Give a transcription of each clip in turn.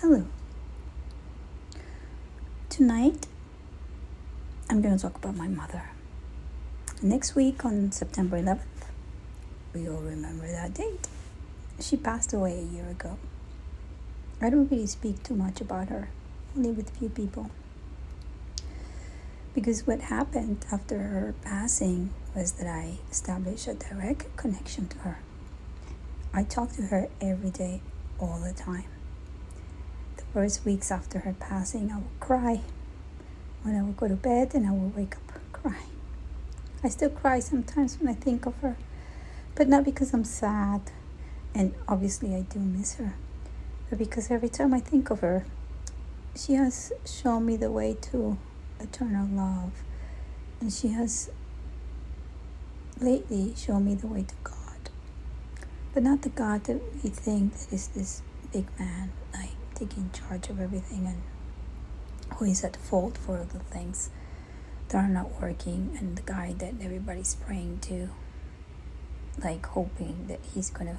Hello. Tonight, I'm going to talk about my mother. Next week on September 11th, we all remember that date. She passed away a year ago. I don't really speak too much about her, only with few people. Because what happened after her passing was that I established a direct connection to her. I talked to her every day, all the time. The first weeks after her passing, I would cry. When I would go to bed and I would wake up crying. I still cry sometimes when I think of her, but not because I'm sad, and obviously I do miss her, but because every time I think of her, she has shown me the way to eternal love, and she has lately shown me the way to God, but not the God that we think that is this big man, like taking charge of everything and who is at fault for the things that are not working, and the guy that everybody's praying to, like hoping that he's gonna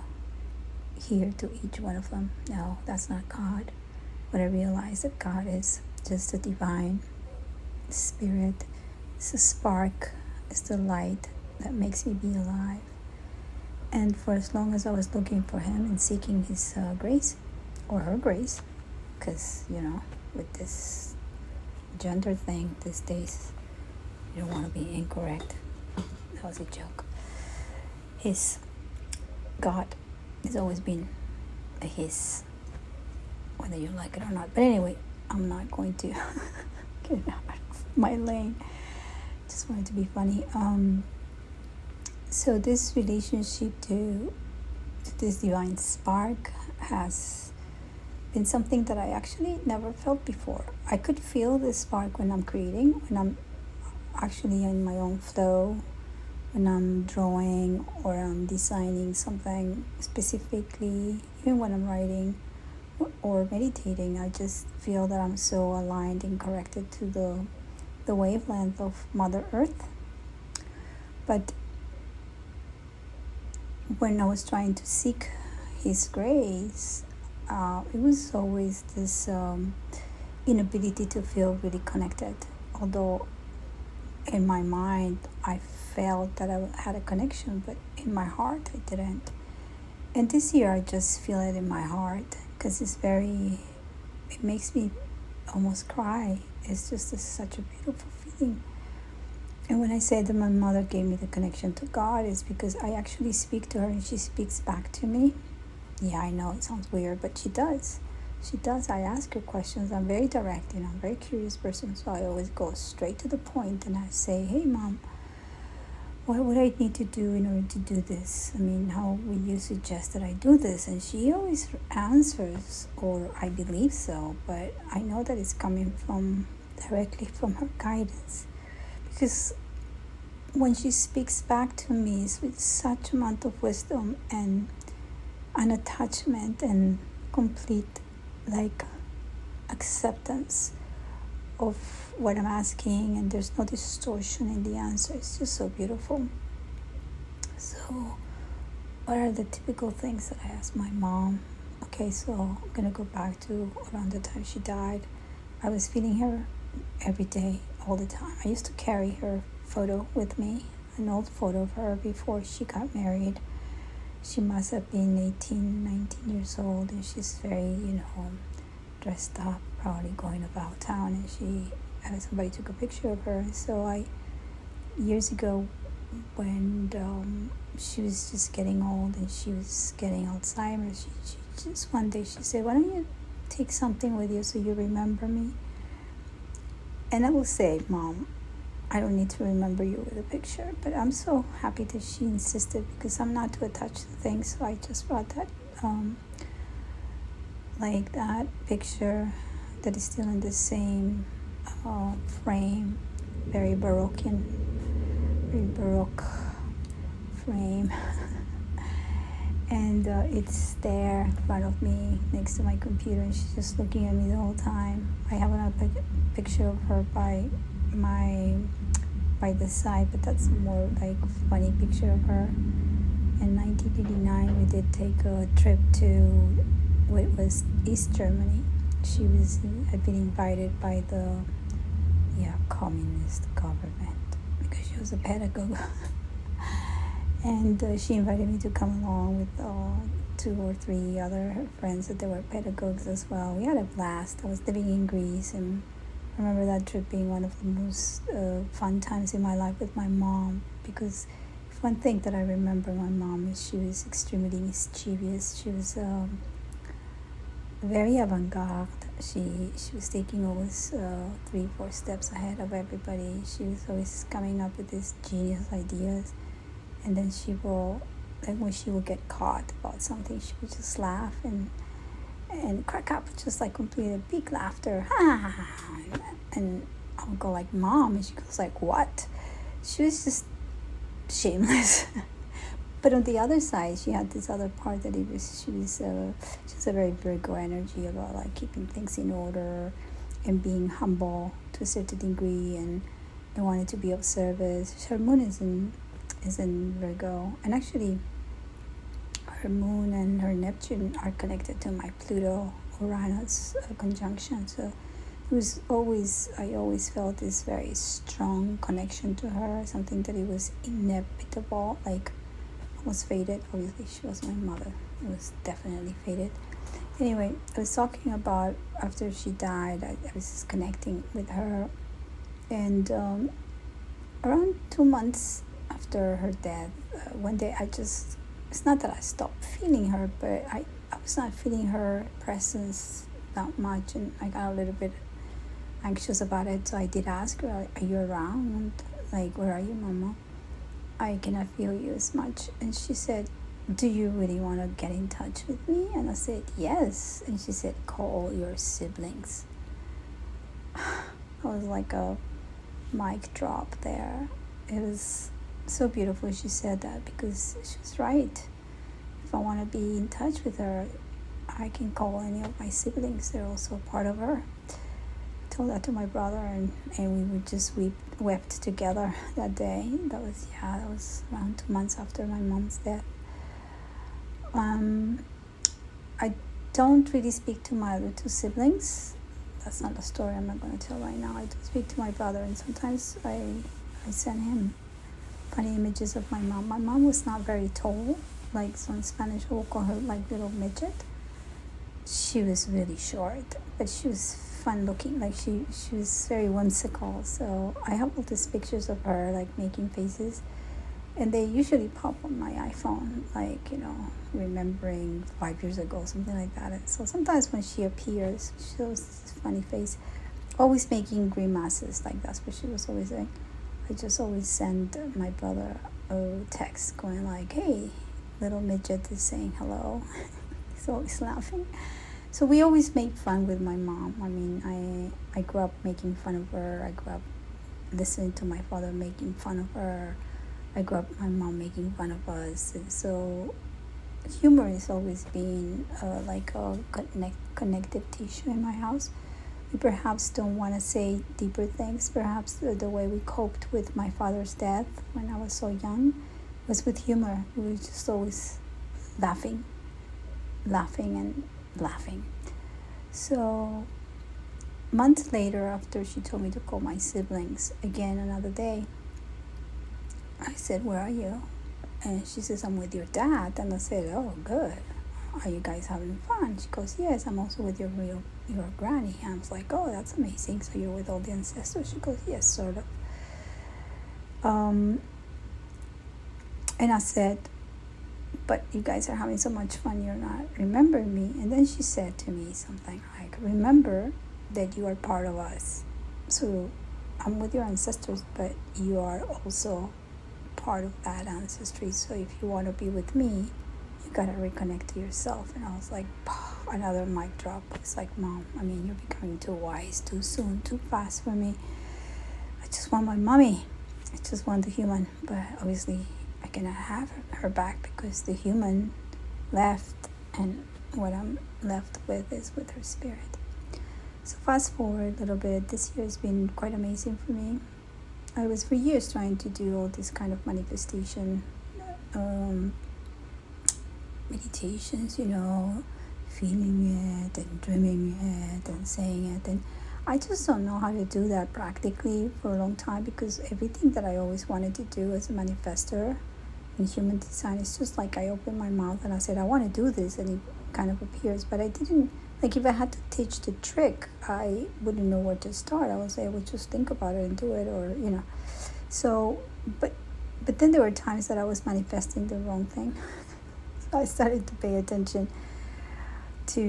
hear to each one of them. No, that's not God. But I realize that God is just a divine spirit. It's a spark. It's the light that makes me be alive. And for as long as I was looking for him and seeking his grace, or her grace, because, with this gender thing these days, you don't want to be incorrect. That was a joke. His God has always been a his, whether you like it or not. But anyway, I'm not going to get out of my lane. Just wanted to be funny. So this relationship to this divine spark has been something that I actually never felt before. I could feel this spark when I'm creating, when I'm actually in my own flow, when I'm drawing or I'm designing something specifically, even when I'm writing or meditating. I just feel that I'm so aligned and connected to the wavelength of Mother Earth. But when I was trying to seek his grace, it was always this inability to feel really connected. Although in my mind I felt that I had a connection, but in my heart I didn't. And this year I just feel it in my heart, because it makes me almost cry. It's just such a beautiful feeling. And when I say that my mother gave me the connection to God, it's because I actually speak to her and she speaks back to me. Yeah, I know it sounds weird, but she does. She does. I ask her questions. I'm very direct, I'm a very curious person, so I always go straight to the point and I say, hey, Mom, what would I need to do in order to do this? I mean, how would you suggest that I do this? And she always answers, or I believe so, but I know that it's coming directly from her guidance. Because when she speaks back to me, it's with such amount of wisdom and an attachment and complete acceptance of what I'm asking, and there's no distortion in the answer. It's just so beautiful. So what are the typical things that I ask my mom? Okay, so I'm gonna go back to around the time she died. I was feeling her every day, all the time. I used to carry her photo with me, an old photo of her before she got married. She must have been 18, 19 years old, and she's very, dressed up, probably going about town, and somebody took a picture of her. So years ago, when she was just getting old and she was getting Alzheimer's, she just one day she said, why don't you take something with you so you remember me? And I will say, Mom, I don't need to remember you with a picture, but I'm so happy that she insisted, because I'm not too attached to things. So I just brought that that picture that is still in the same frame, very baroque frame. And it's there in front of me next to my computer, and she's just looking at me the whole time. I have another picture of her by the side, but that's more like a funny picture of her. In 1989, we did take a trip to what was East Germany, had been invited by the communist government because she was a pedagogue. And she invited me to come along with 2 or 3 other friends that they were pedagogues as well. We had a blast. I was living in Greece, and I remember that trip being one of the most fun times in my life with my mom, because one thing that I remember my mom is she was extremely mischievous. She was very avant-garde. She was taking always 3-4 steps ahead of everybody. She was always coming up with these genius ideas, and then she will, like when she would get caught about something, she would just laugh and crack up just like complete a big laughter. And I would go like, Mom, and she goes like, what? She was just shameless. But on the other side, she had this other part that she was a very Virgo energy about like keeping things in order and being humble to a certain degree, and wanted to be of service. Her moon is in Virgo, and actually her moon and her Neptune are connected to my Pluto Uranus conjunction. So I always felt this very strong connection to her, something that it was inevitable, like almost fated. Obviously she was my mother, it was definitely fated. Anyway, I was talking about after she died, I was just connecting with her, and around 2 months after her death, one day it's not that I stopped feeling her, but I was not feeling her presence that much, and I got a little bit anxious about it. So I did ask her, are you around? Like, where are you, Mama? I cannot feel you as much. And she said, do you really want to get in touch with me? And I said, yes. And she said, call your siblings. I was like a mic drop there. It was so beautiful she said that, because she was right. If I want to be in touch with her, I can call any of my siblings. They're also part of her. I told that to my brother, and we would just wept together that day. That was around 2 months after my mom's death. I don't really speak to my other 2 siblings. That's not a story I'm not going to tell right now. I do speak to my brother, and sometimes I send him funny images of my mom. My mom was not very tall, like so in Spanish we'll call her like little midget. She was really short, but she was fun looking. Like she was very whimsical. So I have all these pictures of her like making faces, and they usually pop on my iPhone, like, remembering 5 years ago, something like that. And so sometimes when she appears, she shows this funny face, always making grimaces. Like that's what she was always doing. I just always send my brother a text going like, hey, little midget is saying hello. He's always laughing. So we always make fun with my mom. I mean, I grew up making fun of her. I grew up listening to my father making fun of her. I grew up my mom making fun of us. And so humor has always been like a connective tissue in my house. We perhaps don't want to say deeper things. Perhaps the way we coped with my father's death when I was so young was with humor. We were just always laughing and laughing. So months later, after she told me to call my siblings again another day, I said, where are you? And she says, I'm with your dad. And I said, oh, good. Are you guys having fun? She goes, yes, I'm also with your granny. And I was like, oh, that's amazing. So you're with all the ancestors? She goes, yes, sort of. And I said, but you guys are having so much fun, you're not remembering me. And then she said to me something like, remember that you are part of us. So I'm with your ancestors, but you are also part of that ancestry. So if you want to be with me, you gotta reconnect to yourself. And I was like, another mic drop. It's like, Mom, you're becoming too wise, too soon, too fast for me. I just want my mommy. I just want the human. But obviously I cannot have her back because the human left, and what I'm left with is with her spirit. So fast forward a little bit, this year has been quite amazing for me. I was for years trying to do all this kind of manifestation meditations, feeling it and dreaming it and saying it. And I just don't know how to do that practically for a long time, because everything that I always wanted to do as a manifester in human design, it's just like I open my mouth and I said, I want to do this, and it kind of appears. But I didn't, like, if I had to teach the trick, I wouldn't know where to start. I would say I would just think about it and do it, or, So, but then there were times that I was manifesting the wrong thing. So I started to pay attention to,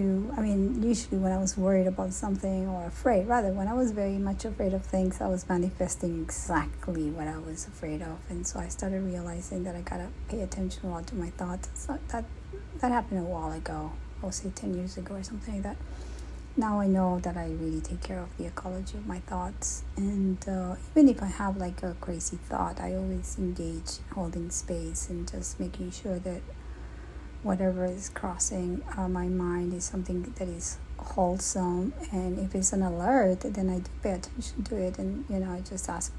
usually when I was worried about something, or afraid, rather, when I was very much afraid of things, I was manifesting exactly what I was afraid of. And so I started realizing that I gotta pay attention a lot to my thoughts. So that happened a while ago, I'll say 10 years ago or something like that. Now I know that I really take care of the ecology of my thoughts. And even if I have like a crazy thought, I always engage in holding space and just making sure that whatever is crossing my mind is something that is wholesome. And if it's an alert, then I do pay attention to it, and I just ask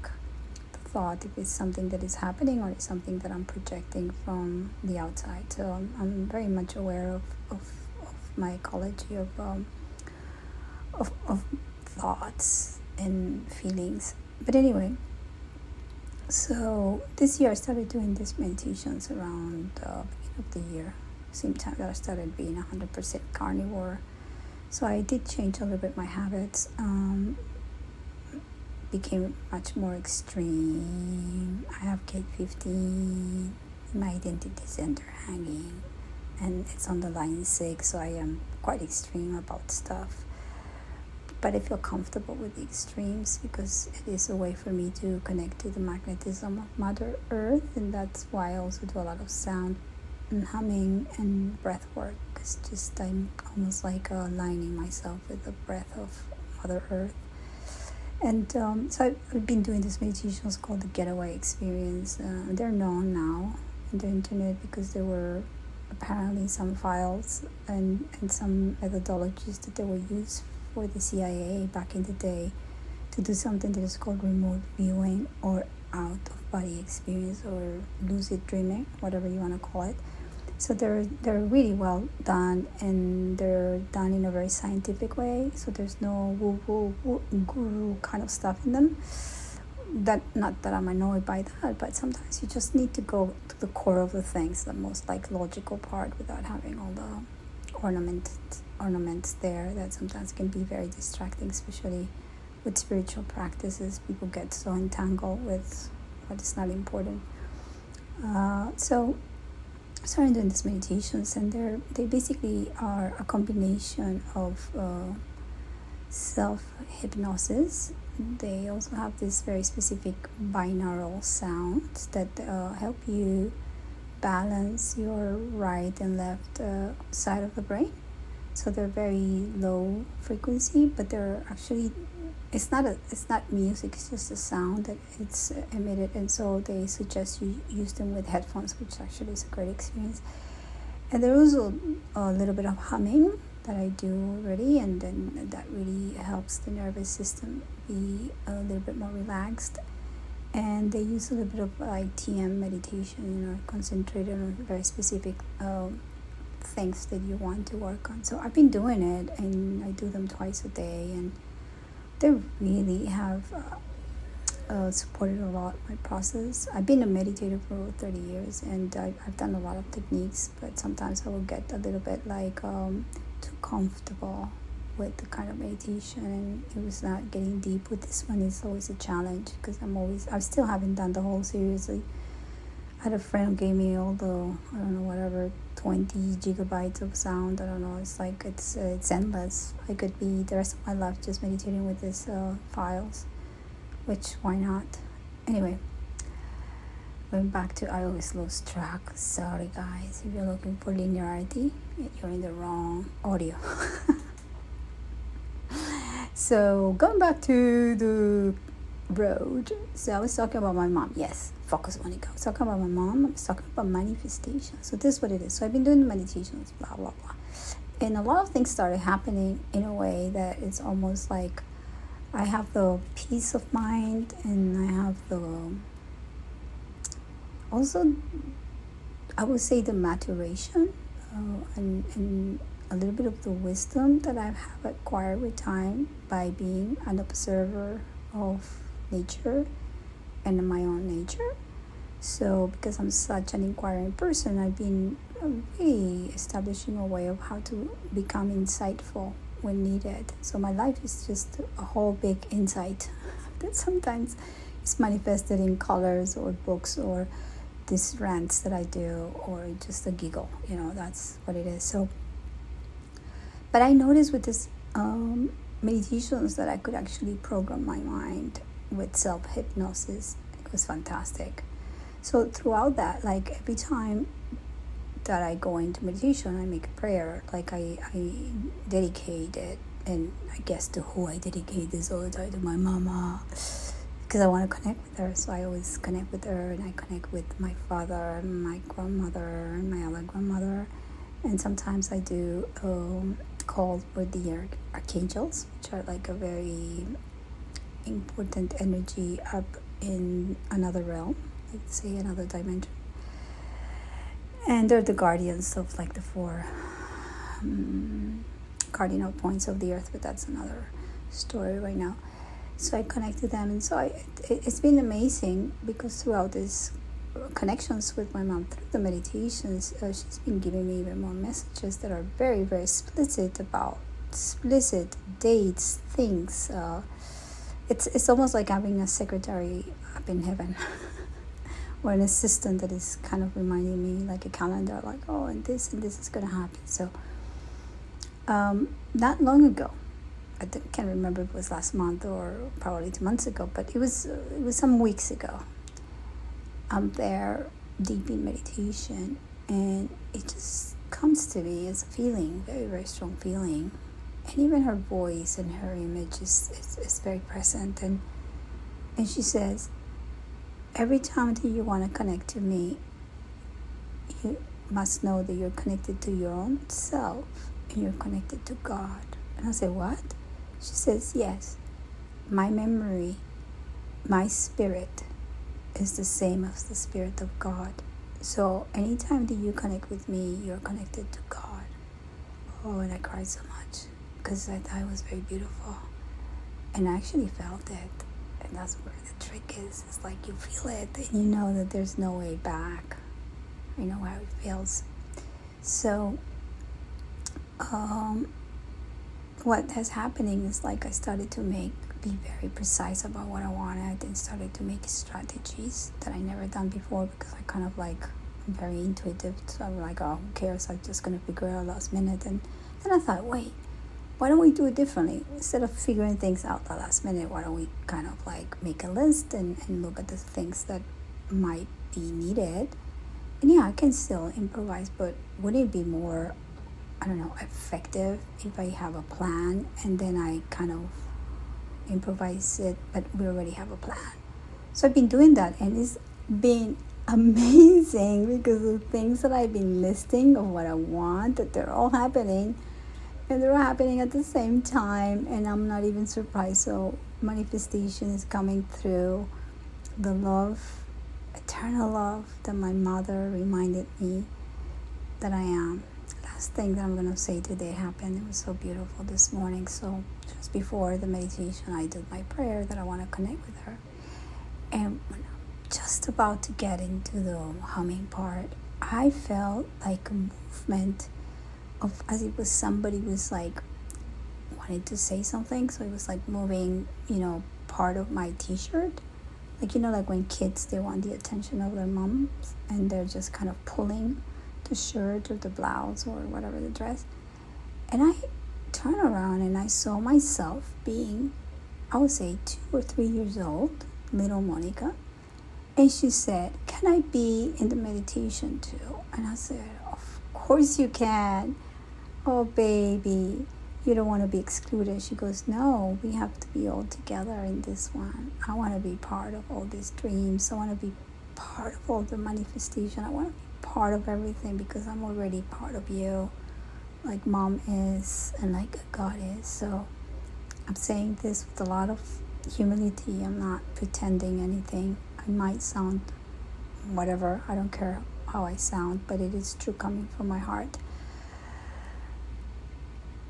the thought if it's something that is happening or it's something that I'm projecting from the outside. So I'm very much aware of my ecology of thoughts and feelings. But anyway, so this year I started doing these meditations around the beginning of the year, same time that I started being 100% carnivore. So I did change a little bit my habits, became much more extreme. I have gate 15, my identity center hanging, and it's on the line 6, so I am quite extreme about stuff. But I feel comfortable with the extremes because it is a way for me to connect to the magnetism of Mother Earth, and that's why I also do a lot of sound and humming and breath work. It's just I'm almost like aligning myself with the breath of Mother Earth. And so I've been doing these meditations called the Getaway Experience. They're known now on the internet because there were apparently some files and some methodologies that they were used for the CIA back in the day to do something that is called remote viewing or out of body experience or lucid dreaming, whatever you want to call it. So they're really well done, and they're done in a very scientific way. So there's no woo guru kind of stuff in them. That, not that I'm annoyed by that, but sometimes you just need to go to the core of the things, the most like logical part, without having all the ornaments there that sometimes can be very distracting, especially with spiritual practices. People get so entangled with what is not important. So I started doing these meditations, and they basically are a combination of self-hypnosis. They also have this very specific binaural sounds that help you balance your right and left side of the brain. So they're very low frequency, but they're actually, it's not music, it's just a sound that it's emitted. And so they suggest you use them with headphones, which actually is a great experience. And there was a little bit of humming that I do already, and then that really helps the nervous system be a little bit more relaxed. And they use a little bit of like TM meditation, concentrated on very specific things that you want to work on. So I've been doing it, and I do them twice a day, and they really have supported a lot my process. I've been a meditator for over 30 years, and I've done a lot of techniques, but sometimes I will get a little bit like too comfortable with the kind of meditation, and it was not getting deep. With this one, it's always a challenge because I still haven't done the whole series. I had a friend who gave me all the, 20 gigabytes of sound. I don't know, it's like it's endless. I could be the rest of my life just meditating with these files, which why not? Anyway, going back to, I always lose track, sorry guys. If you're looking for linearity, you're in the wrong audio. So going back to the road, so I was talking about my mom. Yes, focus on it. I was talking about my mom. I was talking about manifestation. So this is what it is. So I've been doing the meditations, blah blah blah, and a lot of things started happening in a way that it's almost like I have the peace of mind, and I have the also, I would say, the maturation and a little bit of the wisdom that I have acquired with time by being an observer of nature and my own nature. So because I'm such an inquiring person, I've been really establishing a way of how to become insightful when needed. So my life is just a whole big insight that sometimes is manifested in colors or books or these rants that I do, or just a giggle. That's what it is. So, but I noticed with this meditations that I could actually program my mind with self-hypnosis. It was fantastic. So throughout that, like every time that I go into meditation, I make a prayer. Like I dedicate it, and I guess to who I dedicate this all the time, to my mama, because I want to connect with her. So I always connect with her, and I connect with my father, my grandmother, and my other grandmother. And sometimes I do calls with the archangels, which are like a very important energy up in another realm, let's say another dimension. And they're the guardians of like the four cardinal points of the earth, but that's another story right now. So I connect to them, and so it's been amazing, because throughout these connections with my mom through the meditations, she's been giving me even more messages that are very, very explicit about explicit dates, things. It's almost like having a secretary up in heaven or an assistant that is kind of reminding me, like a calendar, like, oh, and this is going to happen. So not long ago, I can't remember if it was last month or probably 2 months ago, but it was some weeks ago. I'm there deep in meditation, and it just comes to me as a feeling, very, very strong feeling. And even her voice and her image is very present. And she says, every time that you want to connect to me, you must know that you're connected to your own self and you're connected to God. And I say, what? She says, yes, my memory, my spirit is the same as the spirit of God. So anytime that you connect with me, you're connected to God. Oh, and I cried so much because I thought it was very beautiful. And I actually felt it. And that's where the trick is. It's like you feel it and you know that there's no way back. I know how it feels. So what has happening is, like, I started to be very precise about what I wanted, and started to make strategies that I never done before, because I kind of like, I'm very intuitive. So I'm like, oh, who cares? I'm just going to figure it out last minute. And then I thought, wait, why don't we do it differently? Instead of figuring things out the last minute, why don't we kind of like make a list and look at the things that might be needed? And yeah, I can still improvise, but wouldn't it be more, I don't know, effective if I have a plan and then I kind of improvise it, but we already have a plan? So I've been doing that, and it's been amazing, because the things that I've been listing of what I want, that they're all happening, and they're all happening at the same time, and I'm not even surprised. So manifestation is coming through the love, eternal love, that my mother reminded me that I am. Last thing that I'm going to say today happened. It was so beautiful this morning. So just before the meditation, I did my prayer that I want to connect with her. And when I'm just about to get into the humming part, I felt like a movement of, as if was somebody was like wanted to say something. So it was like moving, part of my t-shirt. Like, like when kids, they want the attention of their moms, and they're just kind of pulling the shirt or the blouse or whatever, the dress. And I turned around and I saw myself being, I would say 2 or 3 years old, little Monica. And she said, can I be in the meditation too? And I said, of course you can. Oh, baby, you don't want to be excluded. She goes, no, we have to be all together in this one. I want to be part of all these dreams. I want to be part of all the manifestation. I want to be part of everything, because I'm already part of you, like mom is and like God is. So I'm saying this with a lot of humility. I'm not pretending anything. I might sound whatever, I don't care how I sound, but it is true coming from my heart.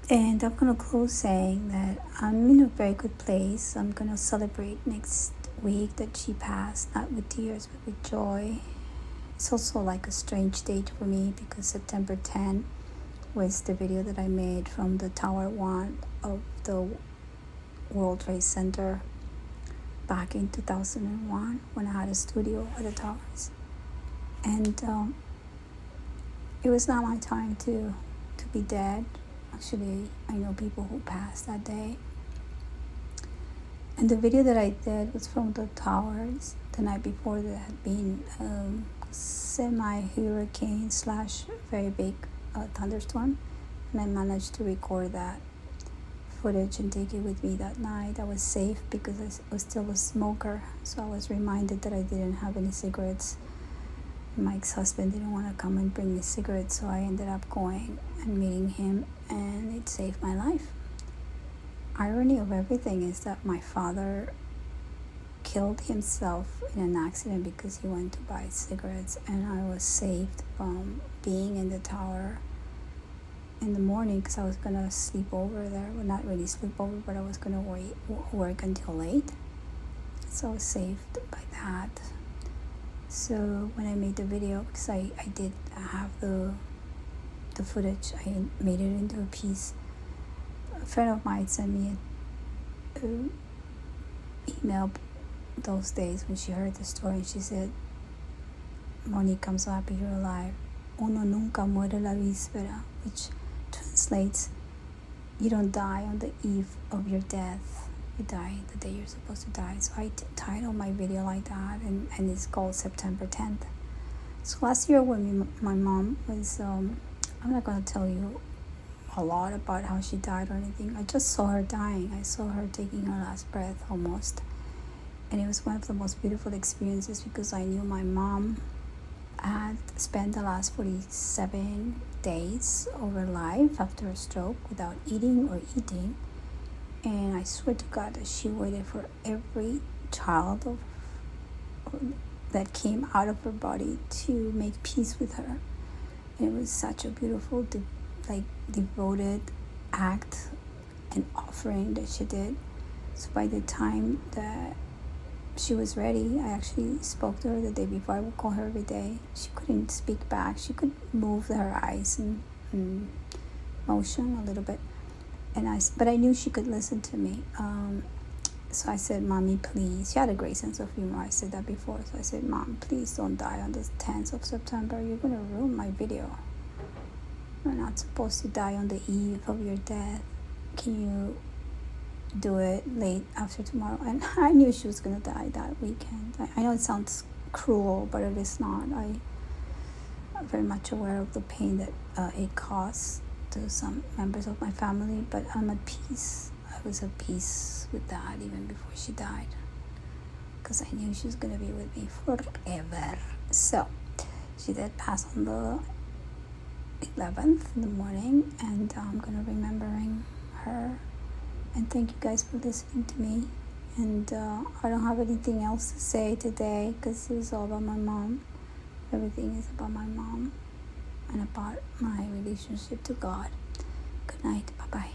And I'm gonna close saying that I'm in a very good place. I'm gonna celebrate next week that she passed, not with tears but with joy. It's also like a strange date for me because September 10 was the video that I made from the Tower 1 of the World Trade Center back in 2001 when I had a studio at the towers. And it was not my time to be dead. Actually, I know people who passed that day. And the video that I did was from the towers the night before. There had been semi-hurricane / very big thunderstorm, and I managed to record that footage and take it with me that night. I was safe because I was still a smoker, so I was reminded that I didn't have any cigarettes. My ex-husband didn't want to come and bring me cigarettes, so I ended up going and meeting him, and it saved my life. Irony of everything is that my father killed himself in an accident because he went to buy cigarettes, and I was saved from being in the tower in the morning because I was gonna sleep over there. Well, not really sleep over, but I was gonna work until late, so I was saved by that. So when I made the video, because I did have the footage, I made it into a piece. A friend of mine sent me an email those days when she heard the story, and she said, "Monique, I'm so happy you're alive. Uno nunca muere la víspera," which translates, you don't die on the eve of your death. You die the day you're supposed to die. So I titled my video like that, and it's called September 10th. So last year when my mom was, I'm not going to tell you a lot about how she died or anything. I just saw her dying. I saw her taking her last breath almost. And it was one of the most beautiful experiences because I knew my mom had spent the last 47 days of her life after a stroke without eating or eating. And I swear to God that she waited for every child that came out of her body to make peace with her. And it was such a beautiful, devoted act and offering that she did. So by the time that she was ready, I actually spoke to her the day before. I would call her every day. She couldn't speak back. She could move her eyes and motion a little bit. But I knew she could listen to me. So I said, "Mommy, please." She had a great sense of humor. I said that before. So I said, "Mom, please don't die on the 10th of September. You're going to ruin my video. You're not supposed to die on the eve of your death. Can you do it late after tomorrow?" And I knew she was going to die that weekend. I know it sounds cruel, but it is not. I'm very much aware of the pain that it caused to some members of my family, but I'm at peace. I was at peace with that even before she died because I knew she was going to be with me forever. So she did pass on the 11th in the morning, and I'm going to be remembering her. And thank you guys for listening to me. And I don't have anything else to say today because it was all about my mom. Everything is about my mom and about my relationship to God. Good night. Bye-bye.